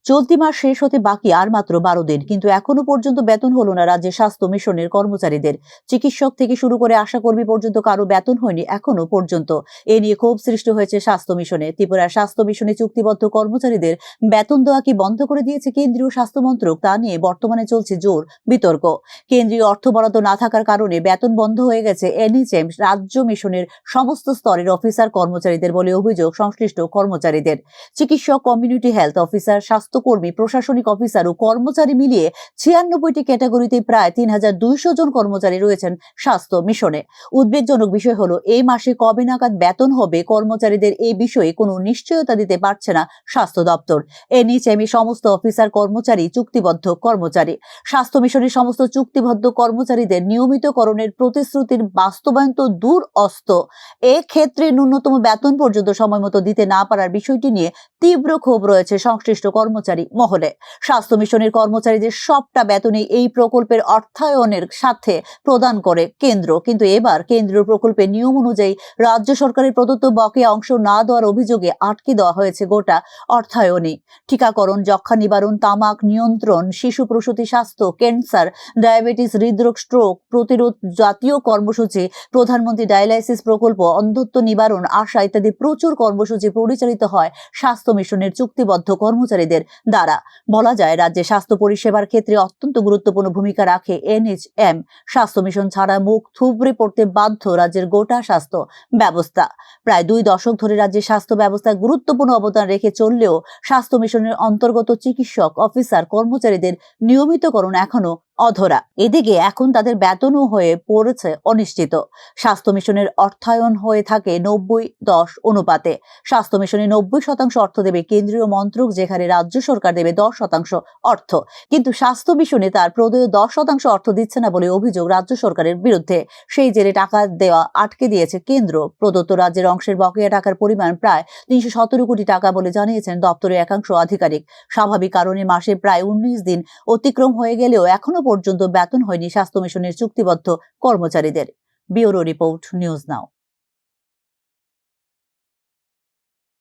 চলতি মাস শেষ হতে বাকি আর মাত্র 12 দিন, কিন্তু এখনো পর্যন্ত বেতন হলো না রাজ্যের স্বাস্থ্য মিশনের কর্মচারীদের। চিকিৎসক থেকে শুরু করে আশাকর্মী পর্যন্ত কারো বেতন হয়নি এখনো পর্যন্ত। এ নিয়ে ক্ষোভ সৃষ্টি হয়েছে স্বাস্থ্য মিশনে। ত্রিপুরার স্বাস্থ্য মিশনে চুক্তিবদ্ধ কর্মচারীদের বেতন দেওয়া কি বন্ধ করে দিয়েছে কেন্দ্রীয় স্বাস্থ্য মন্ত্রক, তা নিয়ে বর্তমানে চলছে জোর বিতর্ক। কেন্দ্রীয় অর্থ বরাদ্দ না থাকার কারণে বেতন বন্ধ হয়ে গেছে এনএইচএম রাজ্য মিশনের সমস্ত স্তরের অফিসার কর্মচারীদের বলে অভিযোগ সংশ্লিষ্ট কর্মচারীদের। চিকিৎসক, কমিউনিটি হেলথ অফিসার, স্বাস্থ্যকর্মী, প্রশাসনিক অফিসার ও কর্মচারী মিলিয়ে 96টি ক্যাটাগরিতে প্রায় 3200 জন কর্মচারী রয়েছেন স্বাস্থ্য মিশনে। উদ্বেগজনক বিষয় হলো, এই মাসে কবে নাগাদ বেতন হবে কর্মচারীদের এই বিষয়ে কোনো নিশ্চয়তা দিতে পারছে না স্বাস্থ্য দপ্তর। এনএইচএম সমস্ত অফিসার কর্মচারী চুক্তিবদ্ধ কর্মচারী। স্বাস্থ্য মিশনের সমস্ত চুক্তিবদ্ধ কর্মচারীদের নিয়মিতকরণের প্রতিশ্রুতির বাস্তবায়ন তো দূর অস্ত, ক্ষেত্রে ন্যূনতম বেতন পর্যন্ত সময়মতো দিতে না পারার বিষয়টি নিয়ে তীব্র ক্ষোভ রয়েছে সংশ্লিষ্ট কর্মচারী মহলে। স্বাস্থ্য মিশনের কর্মচারীদের সবটা বেতনে এই প্রকল্পের অর্থায়নের সাথে প্রদান করে কেন্দ্র, কিন্তু এবার কেন্দ্রীয় প্রকল্পের নিয়ম অনুযায়ী রাজ্য সরকারের প্রদত্ত বকেয়া অংশ না দেওয়ার অভিযোগে আটকে দেওয়া হয়েছে গোটা অর্থায়নই। টিকাকরণ, যক্ষ্মা নিবারণ, তামাক নিয়ন্ত্রণ, শিশু প্রসূতি স্বাস্থ্য, ক্যান্সার, ডায়াবেটিস, হৃদরোগ, স্ট্রোক প্রতিরোধ জাতীয় কর্মসূচি, প্রধানমন্ত্রী ডায়ালাইসিস প্রকল্প, অন্ধত্ব নিবারণ, আশা ইত্যাদি প্রচুর কর্মসূচি পরিচালিত হয় স্বাস্থ্য মিশনের চুক্তিবদ্ধ কর্মচারীদের দ্বারা। বলা যায়, রাজ্যে স্বাস্থ্য পরিষেবার ক্ষেত্রে অত্যন্ত গুরুত্বপূর্ণ ভূমিকা রাখে এনএইচএম। স্বাস্থ্য মিশন ছাড়া মুখ থুবড়ে পড়তে বাধ্য রাজ্যের গোটা স্বাস্থ্য ব্যবস্থা। প্রায় 2 দশক ধরে রাজ্যের স্বাস্থ্য ব্যবস্থায় গুরুত্বপূর্ণ অবদান রেখে চললেও স্বাস্থ্য মিশনের অন্তর্গত চিকিৎসক, অফিসার, কর্মচারীদের নিয়মিতকরণ এখনো অধরা। এদিকে এখন তাদের বেতনও হয়ে পড়েছে অনিশ্চিত। স্বাস্থ্য মিশনের অর্থায়ন হয়ে থাকে 90-10 অনুপাতে। স্বাস্থ্য মিশনে 90% অর্থ দেবে কেন্দ্রীয় মন্ত্রক, যেখানে রাজ্য সরকার দেবে 10% অর্থ। কিন্তু স্বাস্থ্য মিশনে তার প্রদেয় 10% অর্থ দিচ্ছে না বলে অভিযোগ রাজ্য সরকারের বিরুদ্ধে। সেই জেরে টাকা দেওয়া আটকে দিয়েছে কেন্দ্র। প্রদত্ত রাজ্যের অংশের বকেয়া টাকার পরিমাণ প্রায় 317 কোটি টাকা বলে জানিয়েছেন দপ্তরের একাংশ আধিকারিক। স্বাভাবিক কারণে মাসে প্রায় 19 দিন অতিক্রম হয়ে গেলেও এখনো পর্যন্ত বেতন হয়নি স্বাস্থ্য মিশনের চুক্তিবদ্ধ কর্মচারীদের। Bureau report, news now.